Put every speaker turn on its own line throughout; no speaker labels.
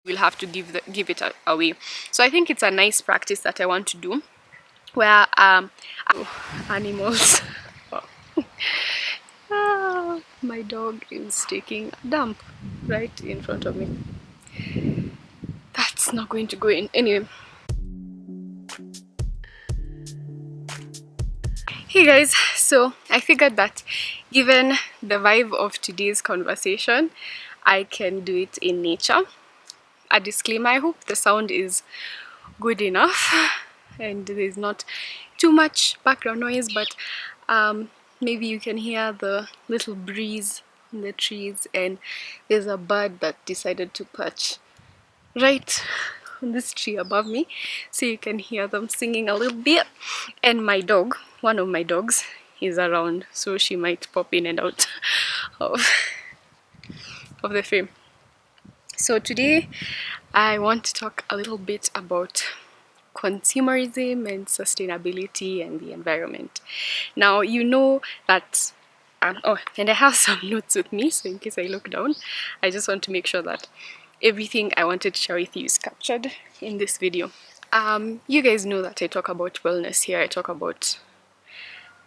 we'll have to give it away. So I think it's a nice practice that I want to do, where animals. My dog is taking a dump right in front of me. That's not going to go in anyway. Hey guys, so I figured that given the vibe of today's conversation, I can do it in nature. A disclaimer, I hope the sound is good enough and there's not too much background noise, but maybe you can hear the little breeze in the trees, and there's a bird that decided to perch right on this tree above me, so you can hear them singing a little bit. And my dog, one of my dogs, is around, so she might pop in and out of the frame. So today I want to talk a little bit about consumerism and sustainability and the environment. Now, you know that oh, and I have some notes with me, so in case I look down, I just want to make sure that everything I wanted to share with you is captured in this video. You guys know that I talk about wellness here. I talk about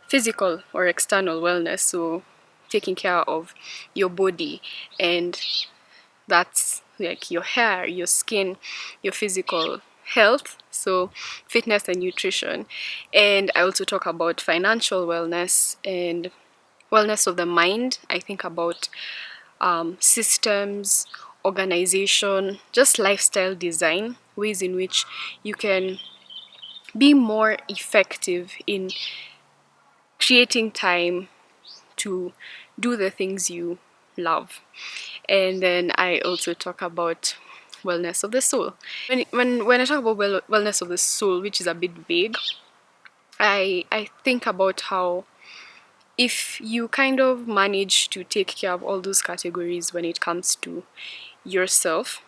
physical or external wellness, so taking care of your body, and that's like your hair, your skin, your physical health, so fitness and nutrition. And I also talk about financial wellness and wellness of the mind. I think about systems, organization, just lifestyle design, ways in which you can be more effective in creating time to do the things you love. And then I also talk about wellness of the soul. When I talk about wellness of the soul, which is a bit vague, I think about how if you kind of manage to take care of all those categories when it comes to yourself,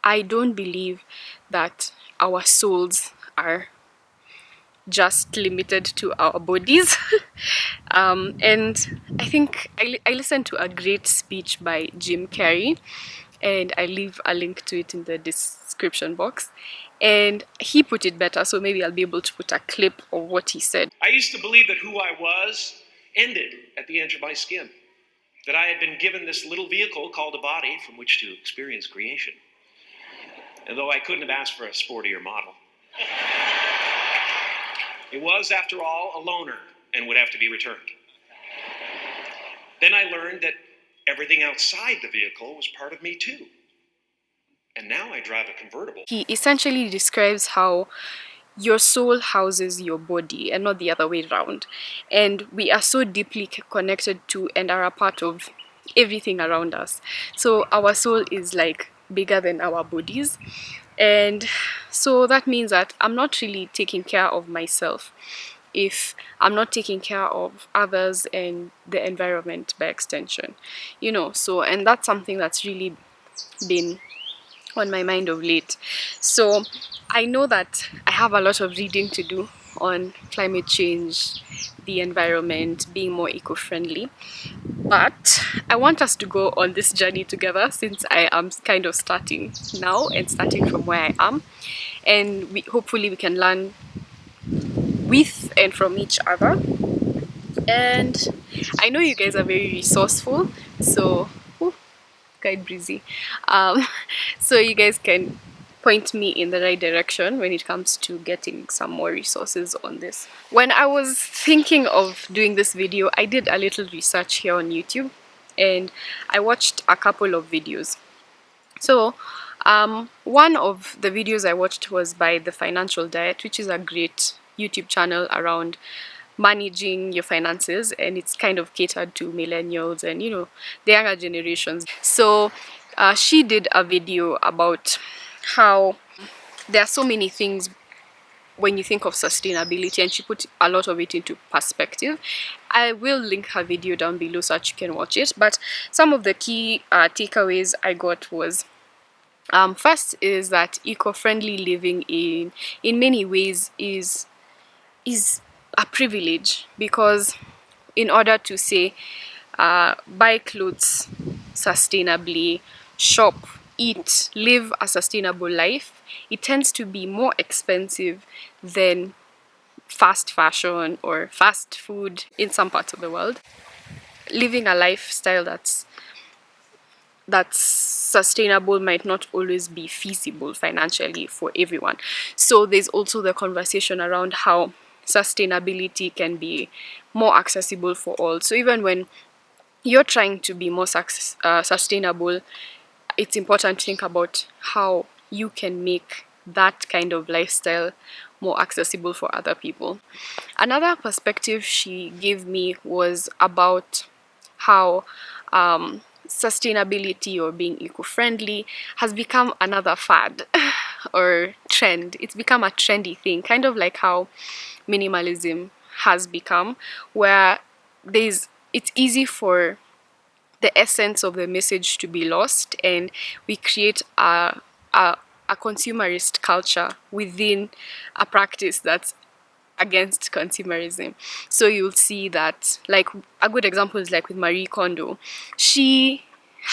I don't believe that our souls are just limited to our bodies. And I think I listened to a great speech by Jim Carrey, and I leave a link to it in the description box. And he put it better, so maybe I'll be able to put a clip of what he said.
I used to believe that who I was ended at the edge of my skin, that I had been given this little vehicle called a body from which to experience creation. And though I couldn't have asked for a sportier model, it was, after all, a loaner and would have to be returned. Then I learned that everything outside the vehicle was part of me too. And now I drive a convertible.
He essentially describes how your soul houses your body and not the other way around. And we are so deeply connected to and are a part of everything around us. So our soul is like bigger than our bodies. And so that means that I'm not really taking care of myself if I'm not taking care of others and the environment by extension, so, and that's something that's really been on my mind of late. So I know that I have a lot of reading to do on climate change, the environment, being more eco-friendly, but I want us to go on this journey together, since I am kind of starting now and starting from where I am, and hopefully we can learn with and from each other. And I know you guys are very resourceful, so quite breezy, so you guys can point me in the right direction when it comes to getting some more resources on this. When I was thinking of doing this video, I did a little research here on YouTube, and I watched a couple of videos. So one of the videos I watched was by The Financial Diet, which is a great YouTube channel around managing your finances, and it's kind of catered to millennials and the younger generations. So she did a video about how there are so many things when you think of sustainability, and she put a lot of it into perspective. I will link her video down below so that you can watch it, but some of the key takeaways I got was, first is that eco-friendly living in many ways is a privilege, because in order to say buy clothes sustainably, shop, live a sustainable life, it tends to be more expensive than fast fashion or fast food in some parts of the world. Living a lifestyle that's sustainable might not always be feasible financially for everyone. So there's also the conversation around how sustainability can be more accessible for all. So even when you're trying to be more sustainable, it's important to think about how you can make that kind of lifestyle more accessible for other people. Another perspective she gave me was about how sustainability or being eco-friendly has become another fad or trend. It's become a trendy thing, kind of like how minimalism has become, where it's easy for the essence of the message to be lost, and we create a, a consumerist culture within a practice that's against consumerism. So you'll see that, like, a good example is like with Marie Kondo. She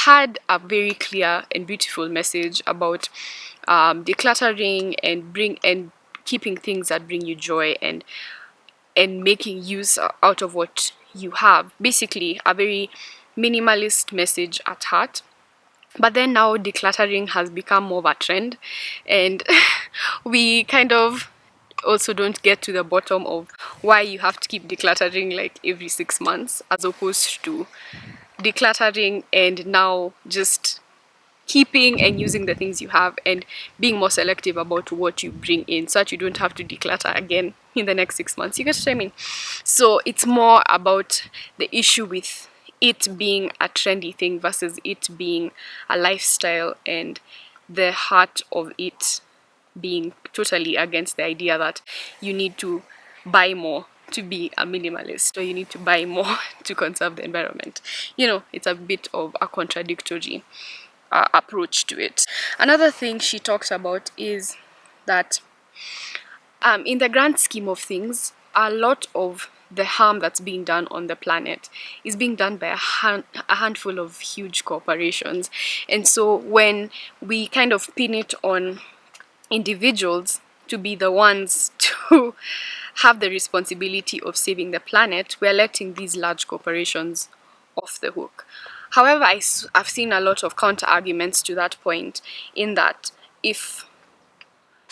had a very clear and beautiful message about decluttering and keeping things that bring you joy, and making use out of what you have. Basically, a very minimalist message at heart. But then now decluttering has become more of a trend, and we kind of also don't get to the bottom of why you have to keep decluttering like every 6 months, as opposed to decluttering and now just keeping and using the things you have and being more selective about what you bring in, so that you don't have to declutter again in the next 6 months. You get what I mean? So it's more about the issue with it being a trendy thing versus it being a lifestyle, and the heart of it being totally against the idea that you need to buy more to be a minimalist, or you need to buy more to conserve the environment. It's a bit of a contradictory approach to it. Another thing she talks about is that in the grand scheme of things, a lot of the harm that's being done on the planet is being done by a handful of huge corporations. And so when we kind of pin it on individuals to be the ones to have the responsibility of saving the planet, we're letting these large corporations off the hook. However, I've seen a lot of counter arguments to that point, in that if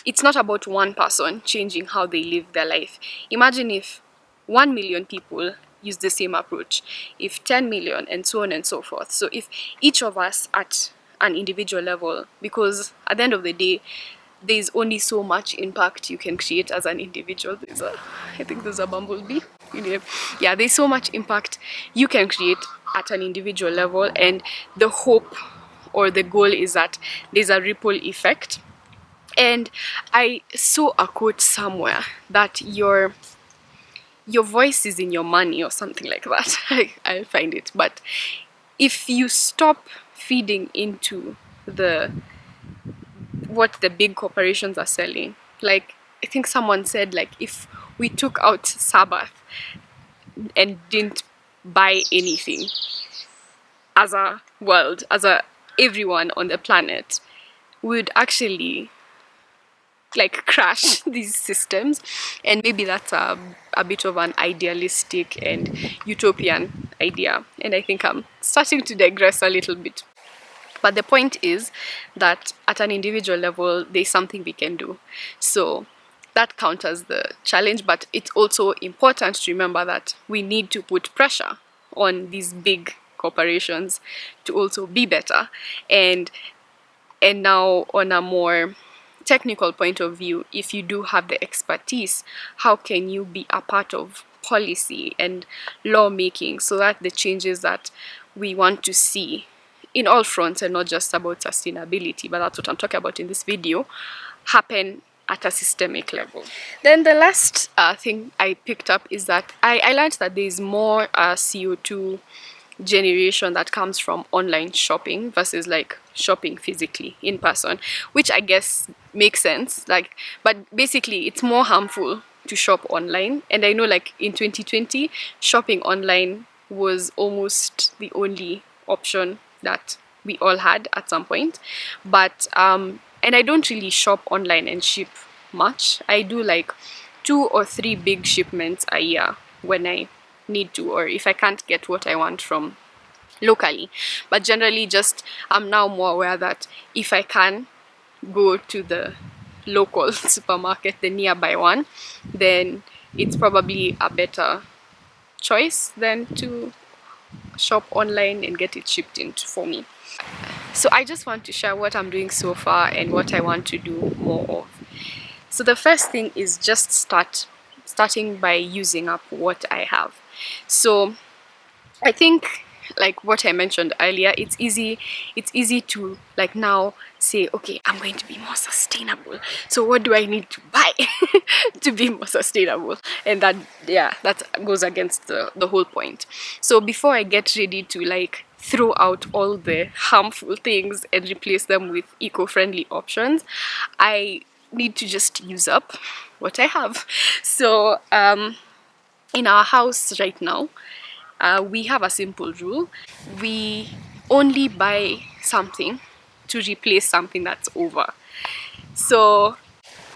it's not about one person changing how they live their life. Imagine if 1 million people use the same approach, if 10 million, and so on and so forth. So if each of us at an individual level, because at the end of the day, there's only so much impact you can create as an individual. I think there's a bumblebee. Yeah, there's so much impact you can create at an individual level, and the hope or the goal is that there's a ripple effect. And I saw a quote somewhere that your voice is in your money, or something like that. I'll find it. But if you stop feeding into what the big corporations are selling, like, I think someone said, like, if we took out Sabbath and didn't buy anything as a world, everyone on the planet, we would actually like crash these systems. And maybe that's a bit of an idealistic and utopian idea, and I think I'm starting to digress a little bit. But the point is that at an individual level, there's something we can do. So that counters the challenge, but it's also important to remember that we need to put pressure on these big corporations to also be better. And now, on a more technical point of view, if you do have the expertise, how can you be a part of policy and lawmaking, so that the changes that we want to see in all fronts, and not just about sustainability, but that's what I'm talking about in this video, happen at a systemic level. Then the last thing I picked up is that I learned that there's more CO2 generation that comes from online shopping versus like shopping physically in person, which I guess makes sense. Like, but basically it's more harmful to shop online. And I know, like, in 2020, shopping online was almost the only option that we all had at some point. But and I don't really shop online and ship much. I do like 2 or 3 big shipments a year when I need to, or if I can't get what I want from locally. But generally, just I'm now more aware that if I can go to the local supermarket, the nearby one, then it's probably a better choice than to shop online and get it shipped in for me. So I just want to share what I'm doing so far and what I want to do more of. So the first thing is just starting by using up what I have. So I think, like what I mentioned earlier, it's easy to like now say, okay, I'm going to be more sustainable. So what do I need to buy to be more sustainable? And that, yeah, that goes against the whole point. So before I get ready to like throw out all the harmful things and replace them with eco-friendly options, I need to just use up what I have. So in our house right now, we have a simple rule. We only buy something to replace something that's over. So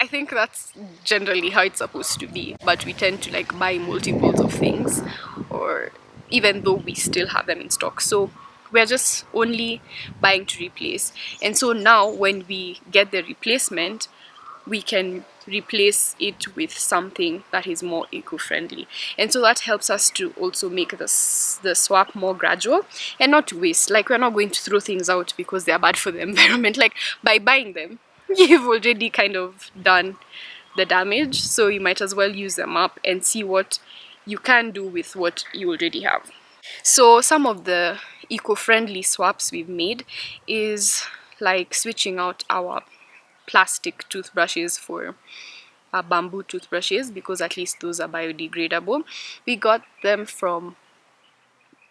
I think that's generally how it's supposed to be, but we tend to like buy multiples of things, or even though we still have them in stock. So we're just only buying to replace. And so now when we get the replacement, we can replace it with something that is more eco-friendly, and so that helps us to also make the swap more gradual and not to waste. Like, we're not going to throw things out because they are bad for the environment. Like, by buying them, you've already kind of done the damage, so you might as well use them up and see what you can do with what you already have. So some of the eco-friendly swaps we've made is like switching out our plastic toothbrushes for bamboo toothbrushes, because at least those are biodegradable. We got them from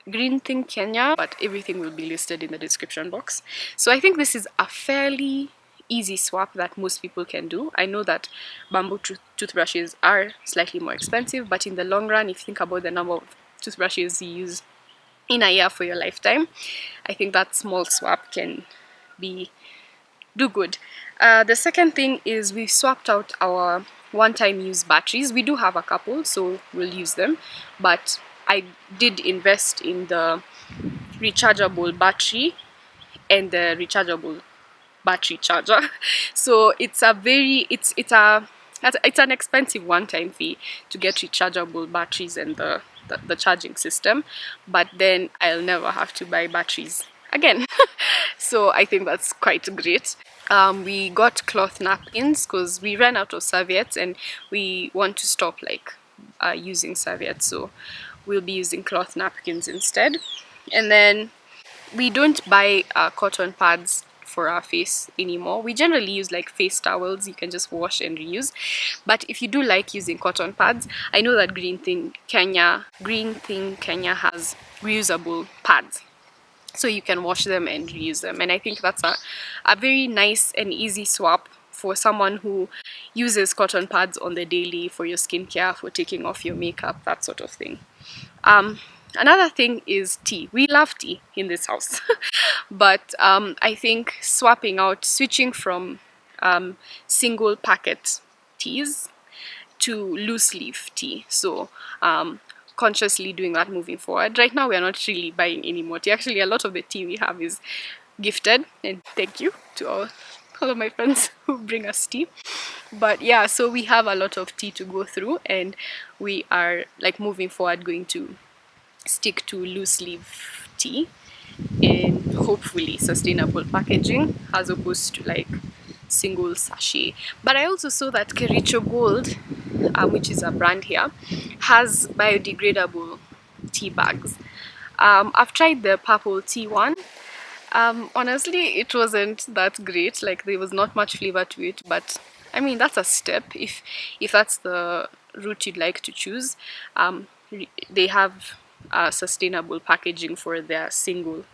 Green Thing Kenya, but everything will be listed in the description box. So I think this is a fairly easy swap that most people can do. I know that bamboo toothbrushes are slightly more expensive, but in the long run, if you think about the number of toothbrushes you use in a year for your lifetime, I think that small swap can do good. The second thing is we swapped out our one-time use batteries. We do have a couple, so we'll use them, but I did invest in the rechargeable battery and the rechargeable battery charger. So it's a very it's an expensive one-time fee to get rechargeable batteries and the charging system, but then I'll never have to buy batteries again. So I think that's quite great. We got cloth napkins because we ran out of serviettes and we want to stop like using serviettes, so we'll be using cloth napkins instead. And then we don't buy cotton pads for our face anymore. We generally use like face towels you can just wash and reuse. But if you do like using cotton pads, I know that Green Thing Kenya has reusable pads, so you can wash them and reuse them. And I think that's a very nice and easy swap for someone who uses cotton pads on the daily for your skincare, for taking off your makeup, that sort of thing. Another thing is tea. We love tea in this house, but I think switching from single packet teas to loose leaf tea. So consciously doing that moving forward. Right now, we are not really buying any more tea. Actually, a lot of the tea we have is gifted, and thank you to all of my friends who bring us tea. But yeah, so we have a lot of tea to go through, and we are like moving forward going to stick to loose leaf tea in hopefully sustainable packaging as opposed to like single sachet. But I also saw that Kericho Gold, which is a brand here, has biodegradable tea bags. I've tried the purple tea one. Honestly, it wasn't that great. Like, there was not much flavor to it, but I mean, that's a step if that's the route you'd like to choose. They have sustainable packaging for their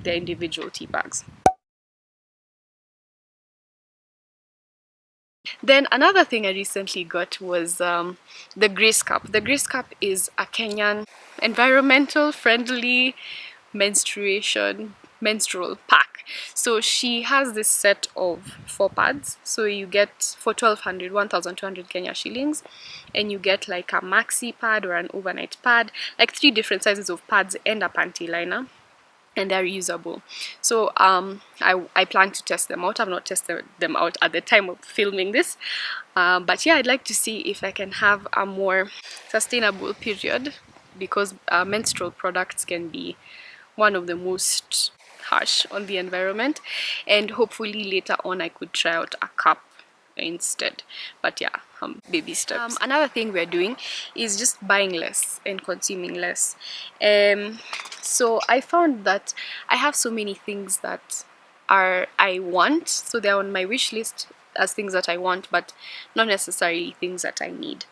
individual tea bags. Then another thing I recently got was the Grace Cup. The Grace Cup is a Kenyan environmental friendly menstruation menstrual pack. So she has this set of 4 pads. So you get for 1,200 Kenya shillings, and you get like a maxi pad or an overnight pad, like 3 different sizes of pads and a panty liner, and they're reusable. So I plan to test them out. I've not tested them out at the time of filming this, but yeah, I'd like to see if I can have a more sustainable period, because menstrual products can be one of the most harsh on the environment, and hopefully later on I could try out a cup instead. But yeah, baby steps. Another thing we're doing is just buying less and consuming less. So I found that I have so many things that I want, so they're on my wish list as things that I want, but not necessarily things that I need.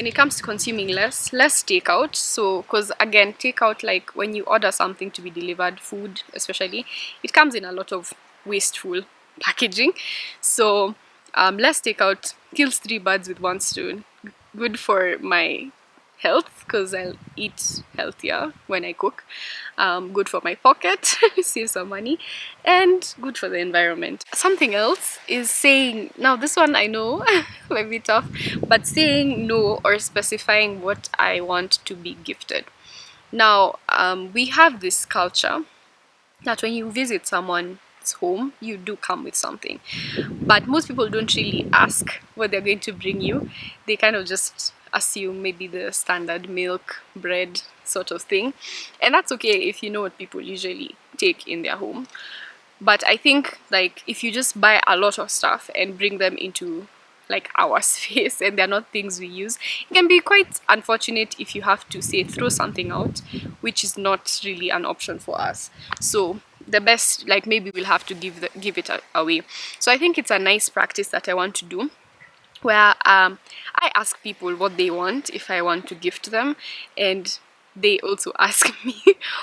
When it comes to consuming less takeout. So because again, takeout, like when you order something to be delivered, food especially, it comes in a lot of wasteful packaging. So less takeout kills 3 birds with 1 stone. Good for my health, because I'll eat healthier when I cook. Good for my pocket, save some money, and good for the environment. Something else is saying, now this one I know might be tough, but saying no or specifying what I want to be gifted. Now, we have this culture that when you visit someone's home, you do come with something. But most people don't really ask what they're going to bring you. They kind of just assume maybe the standard milk, bread sort of thing. And that's okay if you know what people usually take in their home. But I think like if you just buy a lot of stuff and bring them into like our space and they're not things we use, it can be quite unfortunate if you have to say throw something out, which is not really an option for us. So the best, like maybe we'll have to give it away. So I think it's a nice practice that I want to do, where I ask people what they want if I want to gift them, and they also ask me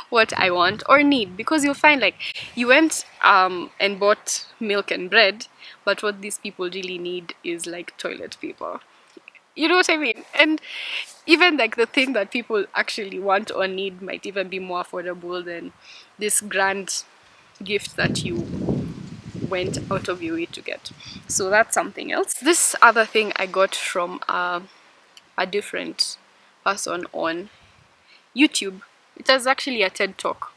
what I want or need, because you'll find like you went and bought milk and bread, but what these people really need is like toilet paper. You know what I mean? And even like the thing that people actually want or need might even be more affordable than this grand gift that you went out of your way to get. So that's something else. This other thing I got from a different person on YouTube. It was actually a TED talk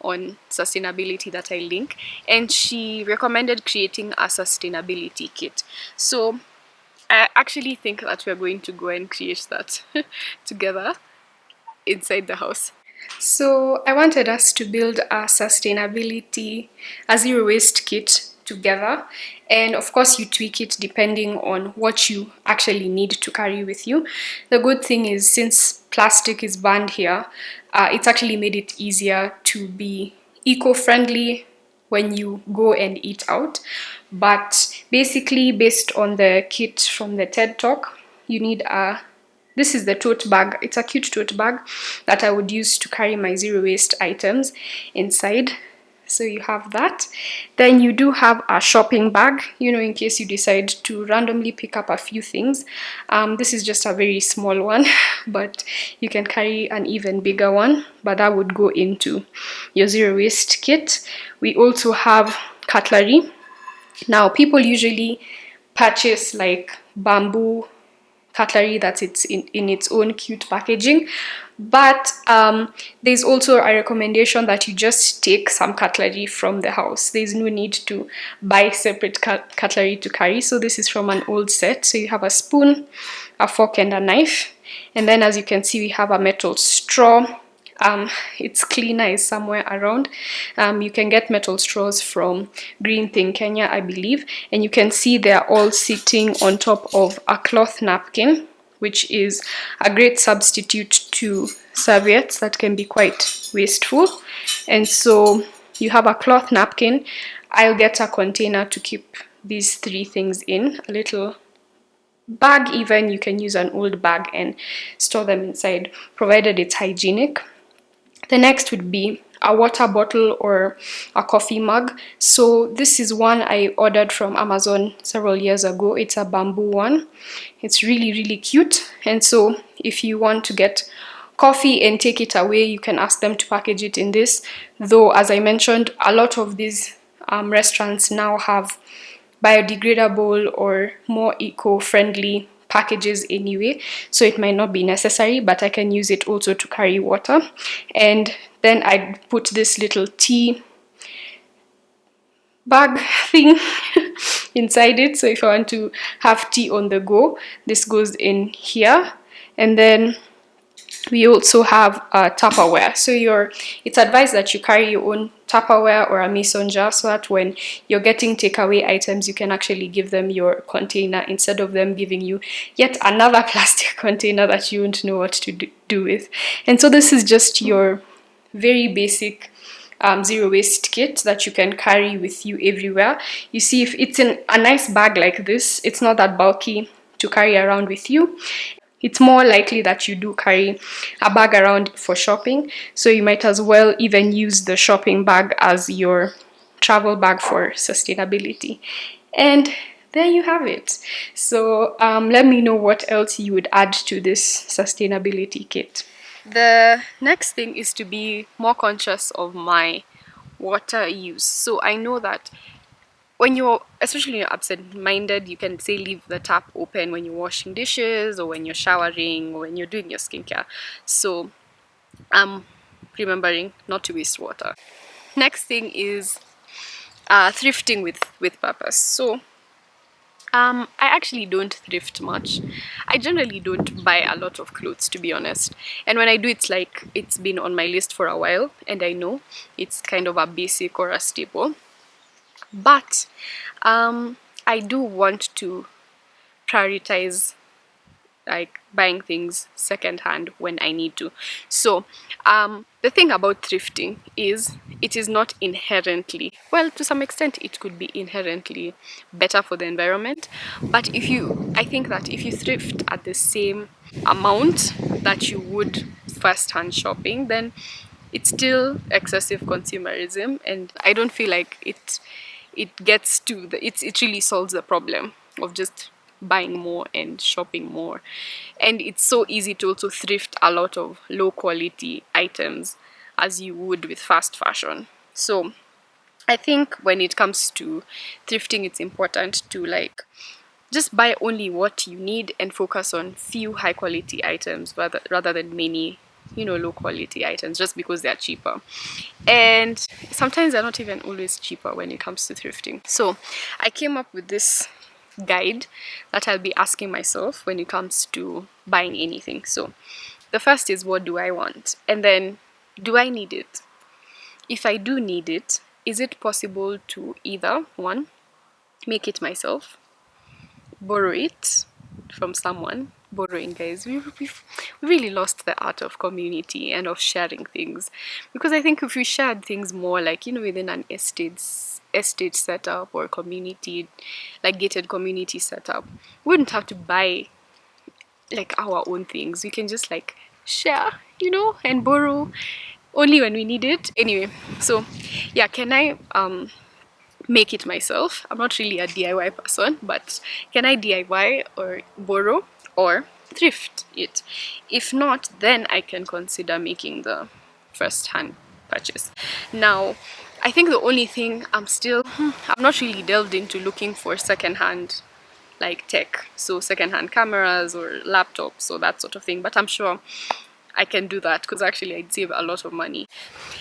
on sustainability that I link, and she recommended creating a sustainability kit. So I actually think that we're going to go and create that together inside the house. So I wanted us to build a zero waste kit together. And of course you tweak it depending on what you actually need to carry with you. The good thing is, since plastic is banned here, it's actually made it easier to be eco-friendly when you go and eat out. But basically, based on the kit from the TED Talk, you need this is the tote bag. It's a cute tote bag that I would use to carry my zero waste items inside. So you have that. Then you do have a shopping bag, in case you decide to randomly pick up a few things. This is just a very small one, but you can carry an even bigger one, but that would go into your zero waste kit. We also have cutlery. Now, people usually purchase like bamboo cutlery that's in its own cute packaging, but there's also a recommendation that you just take some cutlery from the house. There's no need to buy separate cutlery to carry. So this is from an old set. So you have a spoon, a fork, and a knife, and then as you can see we have a metal straw. Its cleaner is somewhere around. You can get metal straws from Green Thing Kenya, I believe, and you can see they're all sitting on top of a cloth napkin, which is a great substitute to serviettes that can be quite wasteful. And so you have a cloth napkin. I'll get a container to keep these 3 things in, a little bag. Even you can use an old bag and store them inside, provided it's hygienic. The next would be a water bottle or a coffee mug. So this is one I ordered from Amazon several years ago. It's a bamboo one. It's really, really cute. And so if you want to get coffee and take it away, you can ask them to package it in this. Though, as I mentioned, a lot of these restaurants now have biodegradable or more eco-friendly packages anyway, so it might not be necessary, but I can use it also to carry water. And then I put this little tea bag thing inside it, so if I want to have tea on the go, this goes in here. And then we also have Tupperware. So it's advised that you carry your own Tupperware or a mason jar, so that when you're getting takeaway items, you can actually give them your container instead of them giving you yet another plastic container that you won't know what to do with. And so this is just your very basic zero waste kit that you can carry with you everywhere. You see, if it's in a nice bag like this, it's not that bulky to carry around with you. It's more likely that you do carry a bag around for shopping, so you might as well even use the shopping bag as your travel bag for sustainability. And there you have it. So let me know what else you would add to this sustainability kit. The next thing is to be more conscious of my water use. So I know that when you're, especially when you're absent-minded, you can say leave the tap open when you're washing dishes or when you're showering or when you're doing your skincare. So I'm remembering not to waste water. Next thing is thrifting with purpose. So I actually don't thrift much. I generally don't buy a lot of clothes, to be honest. And when I do, it's like it's been on my list for a while and I know it's kind of a basic or a staple. But I do want to prioritize like buying things secondhand when I need to. So the thing about thrifting is it is not inherently, well, to some extent it could be inherently better for the environment, but I think that if you thrift at the same amount that you would first-hand shopping, then it's still excessive consumerism, and I don't feel like it gets to it really solves the problem of just buying more and shopping more. And it's so easy to also thrift a lot of low quality items as you would with fast fashion. So I think when it comes to thrifting, it's important to like just buy only what you need and focus on few high quality items rather than many, low quality items just because they're cheaper. And sometimes they're not even always cheaper when it comes to thrifting. So I came up with this guide that I'll be asking myself when it comes to buying anything. So the first is, what do I want? And then, do I need it? If I do need it, is it possible to either, one, make it myself, borrow it from someone? Borrowing, guys, we've really lost the art of community and of sharing things, because I think if we shared things more like, within an estate setup or community, like gated community setup, we wouldn't have to buy like our own things. We can just like share, and borrow only when we need it. Anyway, so yeah, can I make it myself? I'm not really a DIY person, but can I DIY or borrow or thrift it? If not, then I can consider making the first hand purchase. Now, I think the only thing I've not really delved into looking for secondhand like tech, so secondhand cameras or laptops or that sort of thing, but I'm sure I can do that because actually I'd save a lot of money.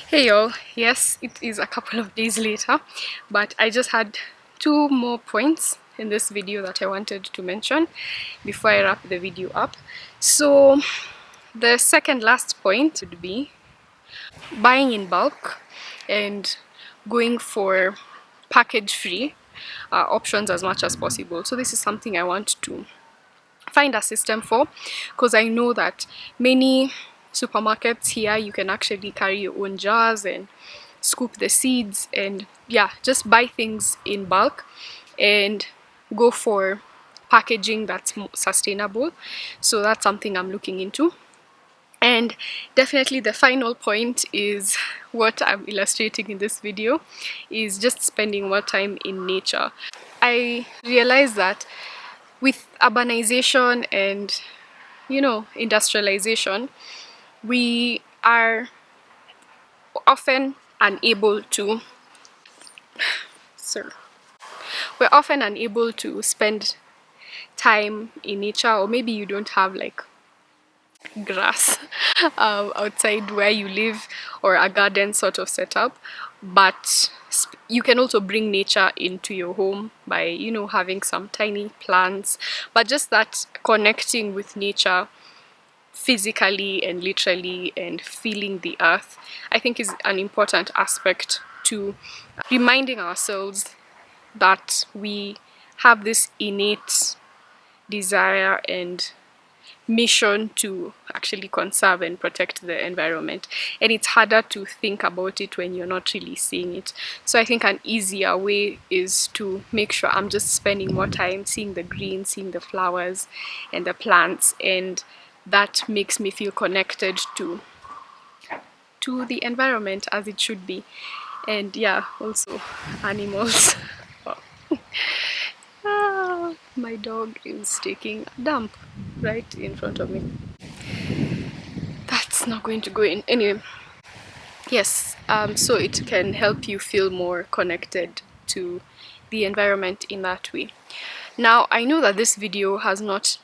Hey y'all, yes, it is a couple of days later, but I just had two more points in this video that I wanted to mention before I wrap the video up. So the second last point would be buying in bulk and going for package free options as much as possible. So this is something I want to find a system for, because I know that many supermarkets here you can actually carry your own jars and scoop the seeds and just buy things in bulk and go for packaging that's sustainable. So that's something I'm looking into. And definitely the final point is what I'm illustrating in this video, is just spending more time in nature. I realize that with urbanization and industrialization, we are often unable to, sir, we're often unable to spend time in nature, or maybe you don't have like grass outside where you live, or a garden sort of setup, but you can also bring nature into your home by, you know, having some tiny plants. But just that connecting with nature physically and literally and feeling the earth, I think, is an important aspect to reminding ourselves that we have this innate desire and mission to actually conserve and protect the environment. And it's harder to think about it when you're not really seeing it. So I think an easier way is to make sure I'm just spending more time seeing the green, seeing the flowers and the plants, and that makes me feel connected to the environment as it should be. And yeah, also animals. My dog is taking a dump right in front of me. That's not going to go in. Anyway, yes, so it can help you feel more connected to the environment in that way. Now, I know that this video has not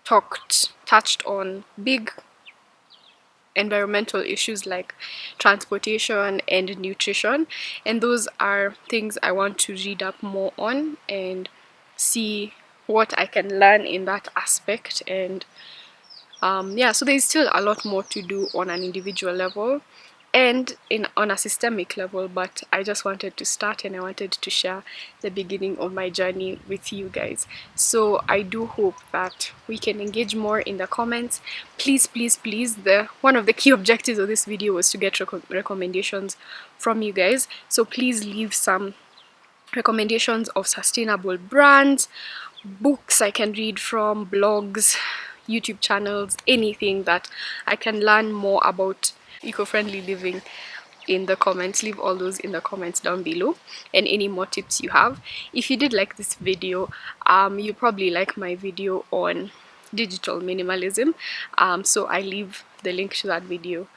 touched on big environmental issues like transportation and nutrition, and those are things I want to read up more on and see what I can learn in that aspect. And yeah, so there's still a lot more to do on an individual level and on a systemic level, but I just wanted to start and I wanted to share the beginning of my journey with you guys. So I do hope that we can engage more in the comments. Please, please, please, one of the key objectives of this video was to get recommendations from you guys. So please leave some recommendations of sustainable brands, books I can read from, blogs, YouTube channels, anything that I can learn more about eco-friendly living in the comments. Leave all those in the comments down below, and any more tips you have. If you did like this video, you probably like my video on digital minimalism, so I leave the link to that video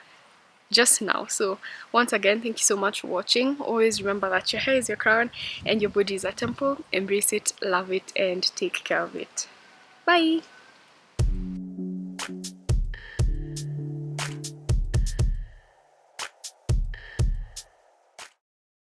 just now. So once again, thank you so much for watching. Always remember that your hair is your crown and your body is a temple. Embrace it, love it, and take care of it. Bye.